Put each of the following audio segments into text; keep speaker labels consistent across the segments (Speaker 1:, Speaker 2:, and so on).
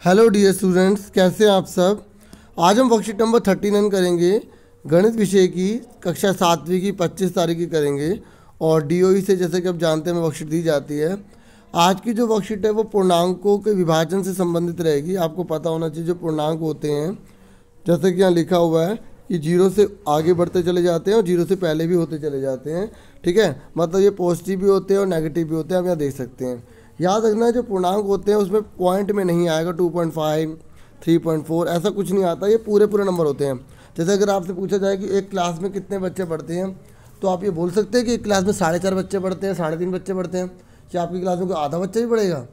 Speaker 1: Hello dear students, कैसे हैं आप सब। आज हम वर्कशीट नंबर 39 करेंगे। गणित विषय की कक्षा 7वीं की 25 तारीख की करेंगे और डीओई से जैसे कि आप जानते हैं वर्कशीट दी जाती है। आज की जो वर्कशीट है वो पूर्णांकों के विभाजन से संबंधित रहेगी। आपको पता होना चाहिए जो पूर्णांक होते हैं, जैसे कि यहाँ लिखा हुआ है कि 0 से आगे बढ़ते चले जाते हैं और 0 से पहले भी होते चले जाते हैं। ठीक है, मतलब ये पॉजिटिव भी होते हैं और नेगेटिव भी होते हैं। आप यहाँ देख सकते हैं। याद रखना है जो पूर्णांक होते हैं उसमें पॉइंट में नहीं आएगा 2.5 3.4 ऐसा कुछ नहीं आता। ये पूरे नंबर होते हैं। जैसे अगर आपसे पूछा जाए कि एक क्लास में कितने बच्चे पढ़ते हैं, तो आप ये बोल सकते हैं कि एक क्लास में 4.5 बच्चे पढ़ते हैं, 3.5 बच्चे पढ़ते हैं। क्या आपकी क्लास में कोई आधा बच्चा भी पढ़ेगा?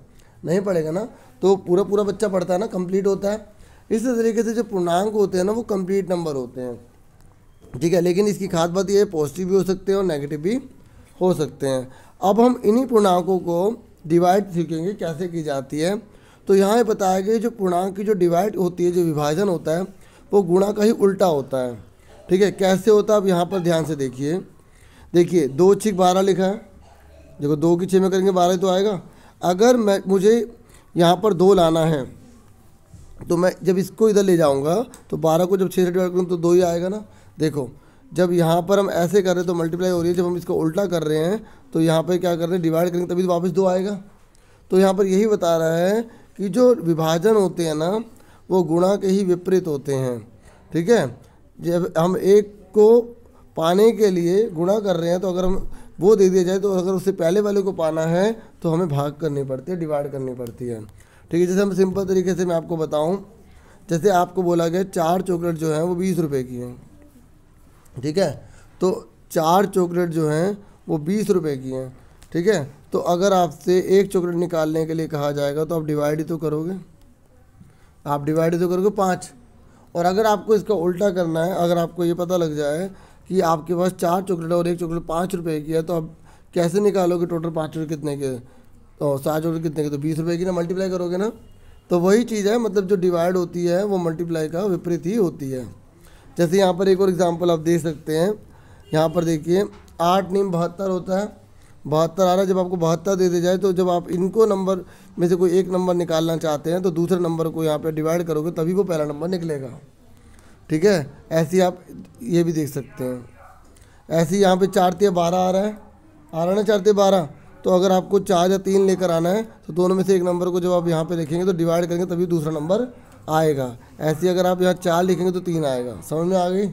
Speaker 1: नहीं पढ़ेगा ना। तो पूरा बच्चा पढ़ता है ना, कंप्लीट होता है। इसी तरीके से जो पूर्णांक होते हैं ना वो कंप्लीट नंबर होते हैं। ठीक है, लेकिन इसकी खास बात ये है पॉजिटिव भी हो सकते हैं और नेगेटिव भी हो सकते हैं। अब हम इन्हीं पूर्णांकों को डिवाइड सीखेंगे कैसे की जाती है। तो यहाँ बताया गया जो पूर्णांक की जो डिवाइड होती है, जो विभाजन होता है, वो गुणा का ही उल्टा होता है। ठीक है, कैसे होता है अब यहाँ पर ध्यान से देखिए। 2 × 12 लिखा है। देखो 2 की 6 में करेंगे 12 तो आएगा। अगर मुझे यहाँ पर 2 लाना है तो मैं जब इसको इधर ले जाऊँगा तो 12 को जब 6 से डिवाइड करूँ तो 2 ही आएगा ना। देखो जब यहाँ पर हम ऐसे कर रहे हैं तो मल्टीप्लाई हो रही है, जब हम इसको उल्टा कर रहे हैं तो यहाँ पे क्या कर रहे हैं, डिवाइड करेंगे तभी तो वापस 2 आएगा। तो यहाँ पर यही बता रहा है कि जो विभाजन होते हैं ना वो गुणा के ही विपरीत होते हैं। ठीक है, जब हम एक को पाने के लिए गुणा कर रहे हैं तो अगर हम वो दे दिया जाए तो अगर उससे पहले वाले को पाना है तो हमें भाग करनी पड़ती है, डिवाइड करनी पड़ती है। ठीक है, जैसे हम सिंपल तरीके से मैं आपको बताऊँ, जैसे आपको बोला गया 4 चॉकलेट जो है वो 20 रुपये की हैं। ठीक है, तो 4 चॉकलेट जो हैं वो 20 रुपये की हैं। ठीक है, तो अगर आपसे एक चॉकलेट निकालने के लिए कहा जाएगा तो आप डिवाइड ही तो करोगे, 5। और अगर आपको इसका उल्टा करना है, अगर आपको ये पता लग जाए कि आपके पास 4 चॉकलेट और एक चॉकलेट 5 रुपये की है, तो आप कैसे निकालोगे टोटल 5 चॉकलेट कितने के, तो 7 चॉकलेट कितने के, तो 20 रुपये की ना, मल्टीप्लाई करोगे ना। तो वही चीज़ है, मतलब जो डिवाइड होती है वो मल्टीप्लाई का विपरीत ही होती है। जैसे यहाँ पर एक और एग्जांपल आप दे सकते हैं। यहाँ पर देखिए 8 × 72 होता है, 72 आ रहा है। जब आपको 72 दे दी जाए तो जब आप इनको नंबर में से कोई एक नंबर निकालना चाहते हैं तो दूसरे नंबर को यहाँ पे डिवाइड करोगे तभी वो पहला नंबर निकलेगा। ठीक है, ऐसे आप ये भी देख सकते हैं। ऐसे ही यहाँ पे 4 × 12 आ रहा है ना, 4 × 12। तो अगर आपको 4 या 3 लेकर आना है तो दोनों में से एक नंबर को जब आप यहाँ पे लिखेंगे तो डिवाइड करेंगे तभी दूसरा नंबर आएगा। ऐसे ही अगर आप यहाँ 4 लिखेंगे तो 3 आएगा। समझ में आ गई?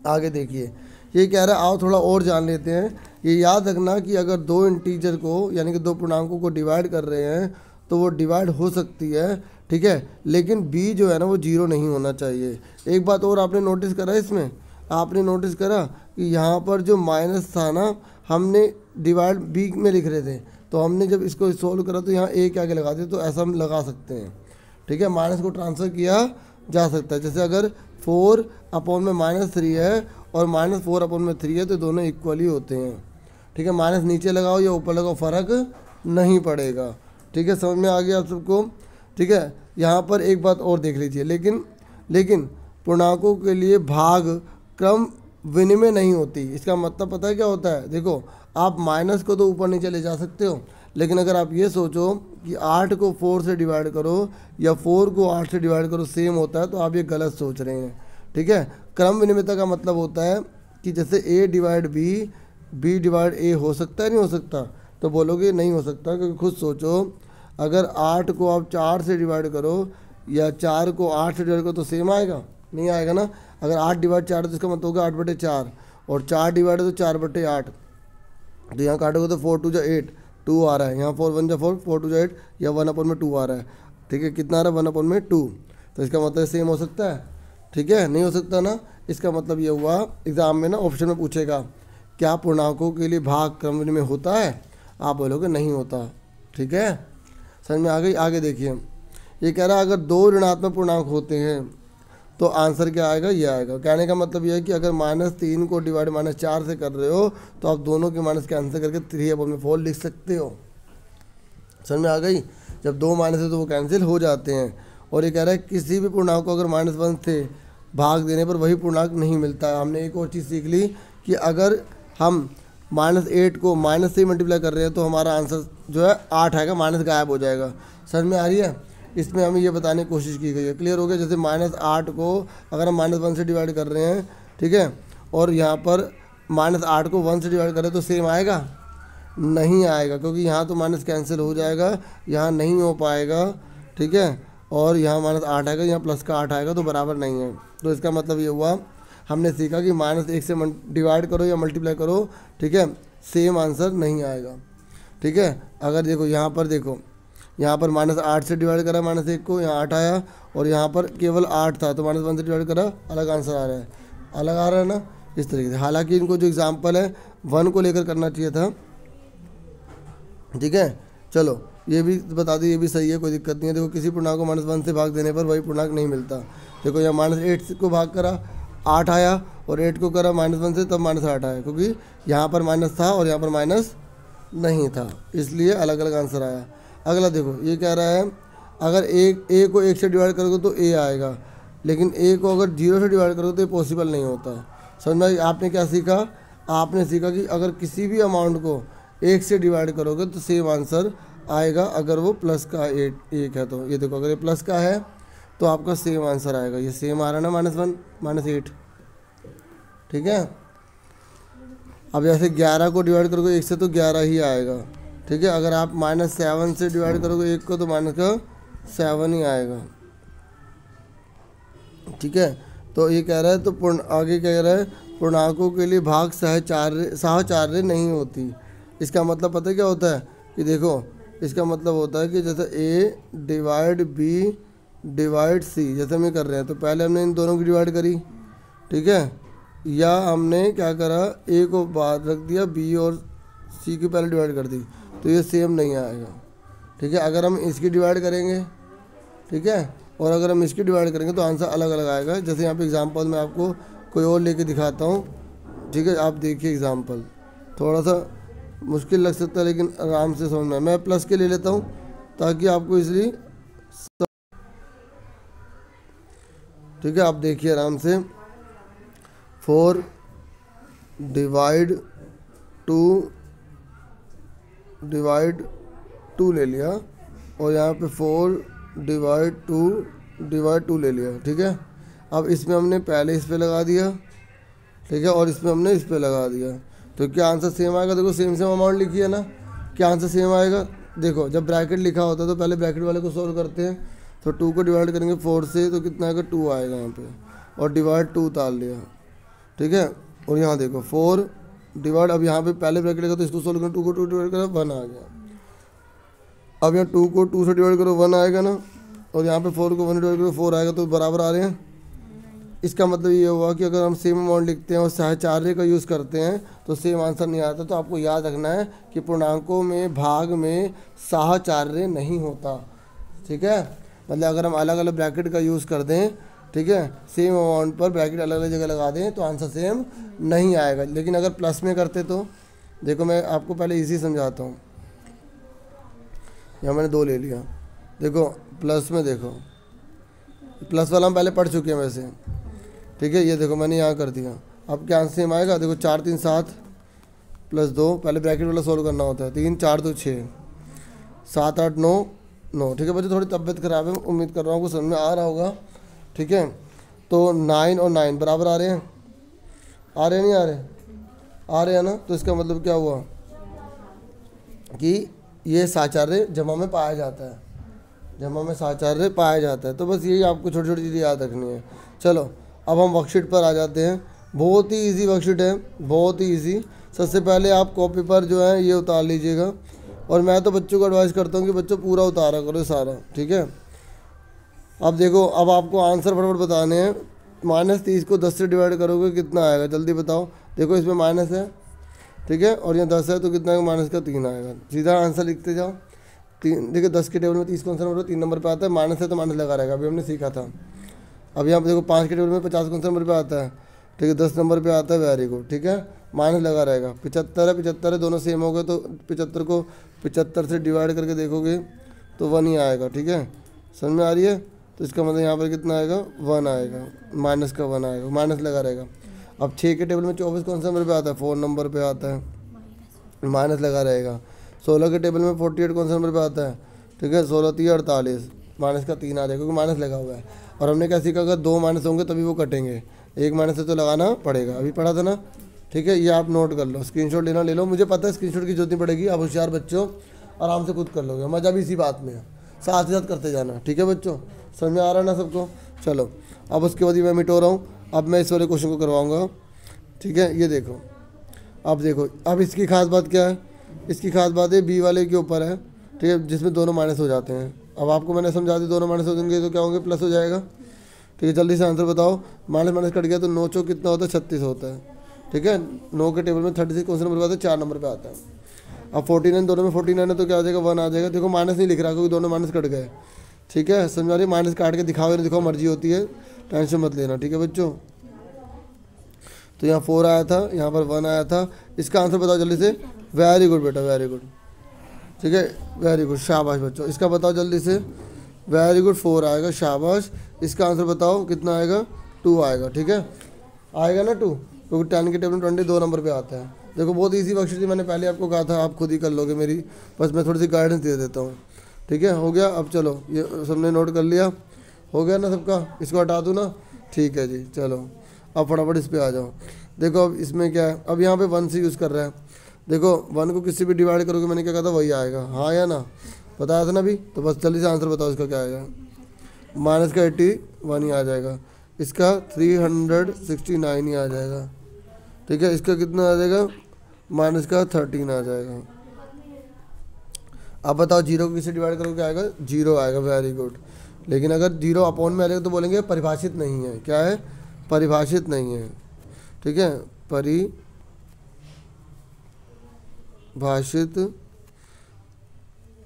Speaker 1: आगे देखिए, ये कह रहा है आओ थोड़ा और जान लेते हैं। ये याद रखना कि अगर 2 इंटीजर को यानी कि 2 पूर्णांकों को डिवाइड कर रहे हैं तो वो डिवाइड हो सकती है। ठीक है, लेकिन b जो है ना वो 0 नहीं होना चाहिए। एक बात और आपने नोटिस करा, इसमें आपने नोटिस करा कि यहाँ पर जो माइनस था ना, हमने डिवाइड b में लिख रहे थे, तो हमने जब इसको सोल्व करा तो यहाँ a के आगे लगा दिया। तो ऐसा हम लगा सकते हैं। ठीक है, माइनस को ट्रांसफ़र किया जा सकता है। जैसे अगर 4/-3 है और -4/3 है तो दोनों इक्वल ही होते हैं। ठीक है, माइनस नीचे लगाओ या ऊपर लगाओ फ़र्क नहीं पड़ेगा। ठीक है, समझ में आ गया आप सबको? ठीक है, यहाँ पर एक बात और देख लीजिए, लेकिन पूर्णांकों के लिए भाग क्रम विनिमय नहीं होती। इसका मतलब पता है क्या होता है? देखो आप माइनस को तो ऊपर नीचे ले जा सकते हो, लेकिन अगर आप ये सोचो कि 8 को 4 से डिवाइड करो या 4 को 8 से डिवाइड करो सेम होता है, तो आप ये गलत सोच रहे हैं। ठीक है, क्रम विनिमयता का मतलब होता है कि जैसे a divide b divide a हो सकता है, नहीं हो सकता? तो बोलोगे नहीं हो सकता, क्योंकि खुद सोचो अगर 8 को आप 4 से डिवाइड करो या 4 को 8 से डिवाइड करो तो सेम आएगा? नहीं आएगा ना। अगर 8 डिवाइड 4 तो इसका मतलब होगा 8/4 और 4 डिवाइड तो 4/8। तो यहाँ काटोगे तो 4 × 2 = 8, 2 आ रहा है। यहाँ 4 × 1 = 4, 4 × 2 = 8 या 1/2 आ रहा है। ठीक है, कितना आ रहा है? 1/2। तो इसका मतलब सेम हो सकता है? ठीक है, नहीं हो सकता ना। इसका मतलब ये हुआ, एग्ज़ाम में ना ऑप्शन में पूछेगा क्या पूर्णांकों के लिए भाग क्रम विनिमय होता है, आप बोलोगे नहीं होता। ठीक है, समझ में आ गई? आगे देखिए, ये कह रहा है अगर 2 ऋणात्मक पूर्णांक होते हैं तो आंसर क्या आएगा? ये आएगा। कहने का मतलब यह है कि अगर -3 को डिवाइड -4 से कर रहे हो तो आप दोनों के माइनस कैंसिल करके 3/4 लिख सकते हो। समझ में आ गई? जब 2 माइनस है तो वो कैंसिल हो जाते हैं। और ये कह रहा है किसी भी पूर्णांक को अगर -1 से भाग देने पर वही पूर्णांक नहीं मिलता है। हमने एक और चीज़ सीख ली कि अगर हम -8 को माइनस से मल्टीप्लाई कर रहे हैं तो हमारा आंसर जो है 8 आएगा, माइनस गायब हो जाएगा। समझ में आ रही है? इसमें हमें ये बताने की कोशिश की गई है। क्लियर हो गया। जैसे -8 को अगर हम -1 से डिवाइड कर रहे हैं, ठीक है, और यहाँ पर -8 को 1 से डिवाइड करें तो सेम आएगा? नहीं आएगा, क्योंकि यहाँ तो माइनस कैंसिल हो जाएगा, यहाँ नहीं हो पाएगा, ठीक है, और यहाँ -8 आएगा, यहाँ प्लस का 8 आएगा, तो बराबर नहीं है। तो इसका मतलब ये हुआ, हमने सीखा कि -1 से डिवाइड करो या मल्टीप्लाई करो, ठीक है, सेम आंसर नहीं आएगा, ठीक है। अगर देखो यहाँ पर, देखो यहाँ पर -8 से डिवाइड करा -1 को, यहाँ 8 आया, और यहाँ पर केवल 8 था तो -1 से डिवाइड करा, अलग आंसर आ रहा है, अलग आ रहा है ना, इस तरीके से। हालांकि इनको जो एग्जाम्पल है 1 को लेकर करना चाहिए था, ठीक है। चलो ये भी बता दो, ये भी सही है, कोई दिक्कत नहीं है। देखो किसी पूर्णांक को -1 से भाग देने पर वही पूर्णांक नहीं मिलता। देखो यहाँ -8 को भाग करा 8 आया, और 8 को करा -1 से तब -8 आया, क्योंकि यहाँ पर माइनस था और यहाँ पर माइनस नहीं था, इसलिए अलग अलग आंसर आया। अगला देखो ये कह रहा है, अगर ए को 1 से डिवाइड करोगे तो ए आएगा, लेकिन ए को अगर 0 से डिवाइड करोगे तो ये पॉसिबल नहीं होता। समझ में? आपने क्या सीखा? आपने सीखा कि अगर किसी भी अमाउंट को 1 से डिवाइड करोगे तो सेम आंसर आएगा, अगर वो प्लस का 1 है तो। ये देखो अगर ये प्लस का है तो आपका सेम आंसर आएगा। ये सेम आ रहा है ना, -1 -8, ठीक है। अब जैसे 11 को डिवाइड करोगे 1 से तो 11 ही आएगा, ठीक है। अगर आप -7 से डिवाइड करोगे 1 को तो -7 ही आएगा, ठीक है। तो ये कह रहा है, तो आगे कह रहा है पूर्णांकों के लिए भाग साहचर्य नहीं होती। इसका मतलब पता है क्या होता है? कि देखो इसका मतलब होता है कि जैसे A divide B divide C, जैसे हम कर रहे हैं, तो पहले हमने इन दोनों की डिवाइड करी, ठीक है, या हमने क्या करा, A को बाद रख दिया, B और C की पहले डिवाइड कर दी, तो ये सेम नहीं आएगा, ठीक है। अगर हम इसकी डिवाइड करेंगे, ठीक है, और अगर हम इसकी डिवाइड करेंगे तो आंसर अलग अलग आएगा। जैसे यहाँ पे एग्जांपल मैं आपको कोई और लेके दिखाता हूँ, ठीक है। आप देखिए एग्जांपल, थोड़ा सा मुश्किल लग सकता है लेकिन आराम से समझना। मैं प्लस के ले लेता हूँ ताकि आपको इसलिए, ठीक है। आप देखिए आराम से, 4 डिवाइड 2 ले लिया, और यहाँ पे 4 डिवाइड 2 ले लिया, ठीक है। अब इसमें हमने पहले इस पे लगा दिया, ठीक है, और इसमें हमने इस पे लगा दिया, तो क्या आंसर सेम आएगा? देखो सेम अमाउंट लिखी है ना, क्या आंसर सेम आएगा? देखो जब ब्रैकेट लिखा होता है तो पहले ब्रैकेट वाले को सोल्व करते हैं, तो 2 को डिवाइड करेंगे 4 से तो कितना आएगा? 2 आएगा यहाँ पे, और डिवाइड 2 उतार लिया, ठीक है। और यहाँ देखो 4 डिवाइड, अब यहाँ पे पहले ब्रैकेट लगा तो इसको सोल्व करो, 2 को 2 डिवाइड करो 1 आ गया। अब यहाँ 2 को 2 से डिवाइड करो 1 आएगा ना, और यहाँ पे 4 को 1 डिवाइड करो 4 आएगा, तो बराबर आ रहे हैं। इसका मतलब ये हुआ कि अगर हम सेम अमाउंट लिखते हैं और साहचर्य का यूज़ करते हैं तो सेम आंसर नहीं आता। तो आपको याद रखना है कि पूर्णांकों में भाग में साहचर्य नहीं होता, ठीक है। मतलब अगर हम अलग अलग ब्रैकेट का यूज़ कर दें, ठीक है, सेम अमाउंट पर ब्रैकेट अलग अलग जगह लगा दें तो आंसर सेम नहीं आएगा। लेकिन अगर प्लस में करते तो देखो, मैं आपको पहले इजी समझाता हूँ। यहाँ मैंने 2 ले लिया, देखो प्लस में, देखो प्लस वाला हम पहले पढ़ चुके हैं वैसे, ठीक है। ये देखो मैंने यहाँ कर दिया, अब क्या आंसर सेम आएगा? देखो 4 3 7 प्लस 2, पहले ब्रैकेट वाला सोल्व करना होता है, 3 4 2 6 7 8 9 9, ठीक है। बच्चों थोड़ी तबीयत खराब है, उम्मीद कर रहा हूँ आपको समझ में आ रहा होगा, ठीक है। तो 9 और 9 बराबर आ रहे हैं, आ रहे हैं नहीं आ रहे? आ रहे हैं ना। तो इसका मतलब क्या हुआ कि ये साहचर्य जमा में पाया जाता है, जमा में साहचर्य पाया जाता है। तो बस यही आपको छोटी छोटी चीज़ें याद रखनी है। चलो अब हम वर्कशीट पर आ जाते हैं। बहुत ही इजी वर्कशीट है, बहुत ही इजी। सबसे पहले आप कॉपी पर जो है ये उतार लीजिएगा, और मैं तो बच्चों को एडवाइस करता हूँ कि बच्चों पूरा उतारा करो सारा, ठीक है। अब देखो, अब आपको आंसर फटाफट बताने हैं। -30 को 10 से डिवाइड करोगे कितना आएगा? जल्दी बताओ। देखो इसमें माइनस है, ठीक है, और यहाँ 10 है तो कितना आएगा? माइनस का 3 आएगा। सीधा आंसर लिखते जाओ। 3, देखिए 10 के टेबल में 30 कौन सा नंबर 3 नंबर पे आता है, माइनस है तो माइनस लगा रहेगा, अभी हमने सीखा था। अब यहाँ पे देखो 5 के टेबल में 50 कौन सा नंबर पे आता है, ठीक है, 10 नंबर पे आता है, वेरी गुड, ठीक है, माइनस लगा रहेगा। 75 है, दोनों सेम हो गए, तो 75 को 75 से डिवाइड करके देखोगे तो 1 ही आएगा, ठीक है। समझ में आ रही है? तो इसका मतलब यहाँ पर कितना आएगा? 1 आएगा, माइनस का 1 आएगा, माइनस लगा रहेगा। अब 6 के टेबल में 24 कौन सा नंबर पे आता है? 4 नंबर पे आता है, माइनस लगा रहेगा। 16 के टेबल में 48 कौन सा नंबर पे आता है? ठीक है, 16 3 48, माइनस का 3 आ जाएगा, क्योंकि माइनस लगा हुआ है। और हमने क्या सीखा, अगर 2 माइनस होंगे तभी वो कटेंगे, एक माइनस से तो लगाना पड़ेगा, अभी पढ़ा था ना। ठीक है, ये आप नोट कर लो, स्क्रीनशॉट लेना ले लो, मुझे पता है स्क्रीनशॉट की जरूरत नहीं पड़ेगी, आप होशियार बच्चों आराम से खुद कर लोगे, मज़ा भी इसी बात में है, साथ ही साथ करते जाना। ठीक है बच्चों, समझ में आ रहा है ना सबको। चलो अब उसके बाद मैं मिटो रहा हूँ, अब मैं इस वाले क्वेश्चन को करवाऊँगा। ठीक है, ये देखो, अब देखो, अब इसकी खास बात क्या है, इसकी खास बात है बी वाले के ऊपर है। ठीक है, जिसमें दोनों माइनस हो जाते हैं। अब आपको मैंने समझा दी, दोनों माइनस हो जाएंगे तो क्या होंगे, प्लस हो जाएगा। ठीक है, जल्दी से आंसर बताओ, माइनस माइनस कट गया तो 9 चौक कितना होता है, 36 होता है। ठीक है, 9 के टेबल में 36 कौन सा नंबर पे आता है, 4 नंबर पे आता है। अब 49 दोनों में 49 है तो क्या आ जाएगा, 1 आ जाएगा। देखो माइनस नहीं लिख रहा क्योंकि दोनों माइनस कट गए। ठीक है, समझ आ रही, माइनस काट के दिखाओ या नहीं दिखाओ मर्जी होती है, टेंशन मत लेना। ठीक है बच्चों, तो यहाँ 4 आया था, यहाँ पर 1 आया था। इसका आंसर बताओ जल्दी से। वेरी गुड बेटा, वेरी गुड। ठीक है, वेरी गुड, शाबाश बच्चों। इसका बताओ जल्दी से। वेरी गुड, 4 आएगा, शाबाश। इसका आंसर बताओ कितना आएगा, 2 आएगा। ठीक है, आएगा ना 2, क्योंकि 10 के टेबल में 22 2 नंबर पे आता है। देखो बहुत इजी वर्कशीट थी, मैंने पहले आपको कहा था आप खुद ही कर लोगे मेरी, बस मैं थोड़ी सी गाइडेंस दे देता हूँ। ठीक है, हो गया। अब चलो, ये सबने नोट कर लिया, हो गया ना सबका, इसको हटा दूँ ना। ठीक है जी, चलो अब फटाफट इस पर आ जाओ। देखो अब इसमें क्या है, अब यहाँ पे 1 से यूज़ कर रहा है। देखो 1 को किससे भी डिवाइड करोगे, मैंने क्या कहा था वही आएगा, हाँ या ना, बताया था ना अभी। तो बस जल्दी से आंसर बताओ इसका क्या आएगा। माइनस का 81 ही आ जाएगा, इसका 369 ही आ जाएगा। ठीक है, इसका कितना आ जाएगा, माइनस का 13 आ जाएगा। अब बताओ 0 को किससे डिवाइड करोगे, क्या आएगा, 0 आएगा। Very good. लेकिन अगर 0 अपॉन में आ जाएगा तो बोलेंगे परिभाषित नहीं है। क्या है, परिभाषित नहीं है। ठीक है, परिभाषित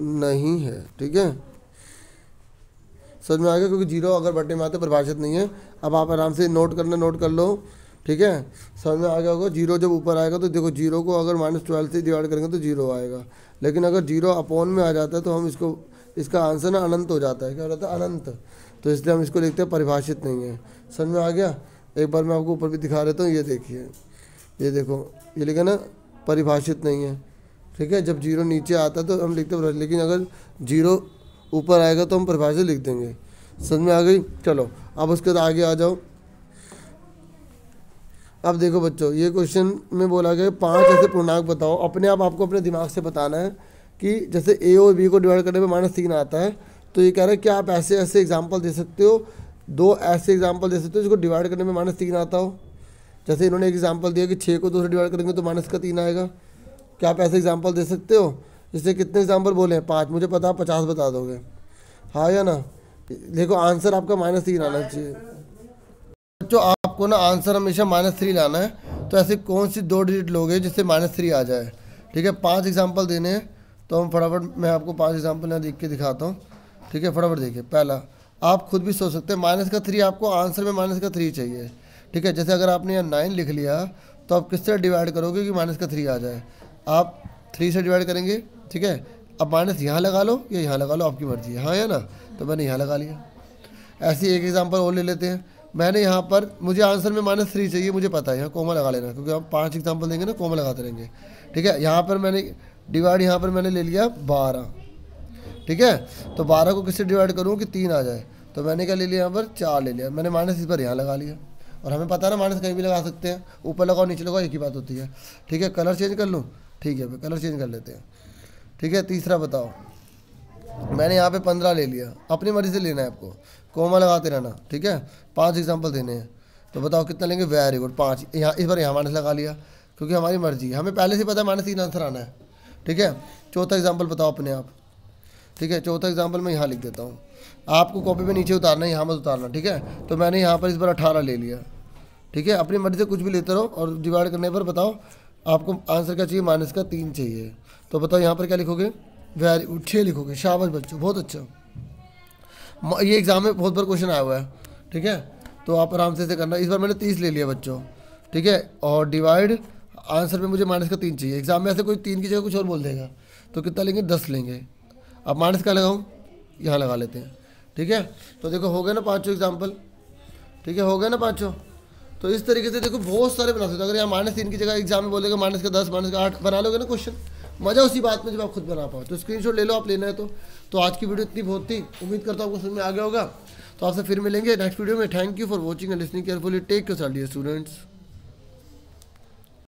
Speaker 1: नहीं है। ठीक है, समझ में आ गया, क्योंकि 0 अगर बटे में आते परिभाषित नहीं है। अब आप आराम से नोट करना, नोट कर लो। ठीक है, समझ में आ गया होगा। 0 जब ऊपर आएगा तो देखो 0 को अगर -12 से डिवाइड करेंगे तो 0 आएगा। लेकिन अगर 0 अपॉन में आ जाता है तो हम इसको, इसका आंसर ना अनंत हो जाता है। क्या हो जाता है, अनंत। तो इसलिए हम इसको लिखते हैं परिभाषित नहीं है। समझ में आ गया। एक बार मैं आपको ऊपर भी दिखा देता हूँ, ये देखिए, ये देखो, ये लिखा ना परिभाषित नहीं है। ठीक है, जब 0 नीचे आता है तो हम लिखते हैं, लेकिन अगर 0 ऊपर आएगा तो हम परिभाषित लिख देंगे। समझ में आ गई। चलो अब उसके बाद आगे आ जाओ। अब देखो बच्चों, ये क्वेश्चन में बोला गया 5 ऐसे पूर्णांक बताओ। अपने आप आपको अपने दिमाग से बताना है कि जैसे ए और बी को डिवाइड करने में -3 आता है, तो ये कह रहा है कि आप ऐसे ऐसे एग्जाम्पल दे सकते हो, 2 ऐसे एग्जाम्पल दे सकते हो जिसको डिवाइड करने में -3 आता हो। जैसे इन्होंने एग्जाम्पल दिया कि 6 को 2 से डिवाइड करेंगे तो -3 आएगा। क्या आप ऐसे एग्जाम्पल दे सकते हो। इससे कितने एग्जाम्पल बोले हैं, 5। मुझे पता 50 बता दोगे, हाँ या ना। देखो आंसर आपका -3 आना चाहिए बच्चों। आपको ना आंसर हमेशा -3 लाना है। तो ऐसे कौन सी 2 डिजिट लोगे जिससे -3 आ जाए। ठीक है, 5 एग्जाम्पल देने हैं, तो हम फटाफट, मैं आपको 5 एग्जाम्पल यहाँ देख के दिखाता हूँ। ठीक है, फटाफट देखिए। पहला, आप खुद भी सोच सकते हैं, -3 आपको आंसर में -3 चाहिए। ठीक है, जैसे अगर आपने यहाँ 9 लिख लिया तो आप किससे डिवाइड करोगे कि -3 आ जाए। आप 3 से डिवाइड करेंगे। ठीक है, अब माइनस यहाँ लगा लो या यहाँ लगा लो, आपकी मर्जी है, हाँ या ना। तो मैंने यहाँ लगा लिया। ऐसे एक एग्जांपल और ले लेते हैं। मैंने यहाँ पर, मुझे आंसर में -3 चाहिए, मुझे पता है, यहाँ कोमा लगा लेना, क्योंकि आप 5 एग्जांपल देंगे ना, कोमा लगाते रहेंगे। ठीक है, यहाँ पर मैंने डिवाइड, यहाँ पर मैंने ले लिया 12। ठीक है, तो 12 को किससे डिवाइड करूँ कि 3 आ जाए। तो मैंने क्या ले लिया, यहाँ पर 4 ले लिया। मैंने माइनस इस पर यहाँ लगा लिया। और हमें पता है ना माइनस कहीं भी लगा सकते हैं, ऊपर लगाओ नीचे लगाओ एक ही बात होती है। ठीक है, कलर चेंज कर लूँ। ठीक है, कलर चेंज कर लेते हैं। ठीक है, तीसरा बताओ। मैंने यहाँ पे 15 ले लिया, अपनी मर्जी से लेना है आपको, कोमा लगाते रहना। ठीक है, 5 एग्जाम्पल देने हैं, तो बताओ कितना लेंगे। Very good, 5। यहाँ इस बार यहाँ माइनस लगा लिया, क्योंकि हमारी मर्जी है, हमें पहले से पता है -3 आंसर आना है। ठीक है, चौथा एग्जाम्पल बताओ अपने आप। ठीक है, चौथा एग्जाम्पल मैं यहाँ लिख देता हूँ, आपको कॉपी पे नीचे उतारना है, यहाँ मत उतारना। ठीक है, तो मैंने यहाँ पर इस बार 18 ले लिया। ठीक है, अपनी मर्जी से कुछ भी लेते रहो, और डिवाइड करने पर बताओ आपको आंसर क्या चाहिए, -3 चाहिए। तो बताओ यहाँ पर क्या लिखोगे, वेरी गुड, 6 लिखोगे। शाबाश बच्चों, बहुत अच्छा। ये एग्जाम में बहुत बार क्वेश्चन आया हुआ है। ठीक है, तो आप आराम से करना। इस बार मैंने 30 ले लिया बच्चों। ठीक है, और डिवाइड, आंसर में मुझे -3 चाहिए। एग्जाम में ऐसे कोई 3 की जगह कुछ और बोल देगा, तो कितना लेंगे, 10 लेंगे। अब माइनस का लगाऊँ, यहाँ लगा लेते हैं। ठीक है, तो देखो हो गए ना 5 एग्जाम्पल। ठीक है, हो गए ना 5। तो इस तरीके से देखो बहुत सारे बना सकते हो। अगर यहाँ -3 की जगह एग्जाम में बोलेगा -10, -8 बना लोगे ना क्वेश्चन, मज़ा उसी बात में जब आप खुद बना पाओ। तो स्क्रीनशॉट ले लो आप, लेना है तो आज की वीडियो इतनी बहुत थी, उम्मीद करता हूँ आपको समझ में आ गया होगा। तो आपसे फिर मिलेंगे नेक्स्ट वीडियो में। Thank you for watching and listening carefully. Take care dear students.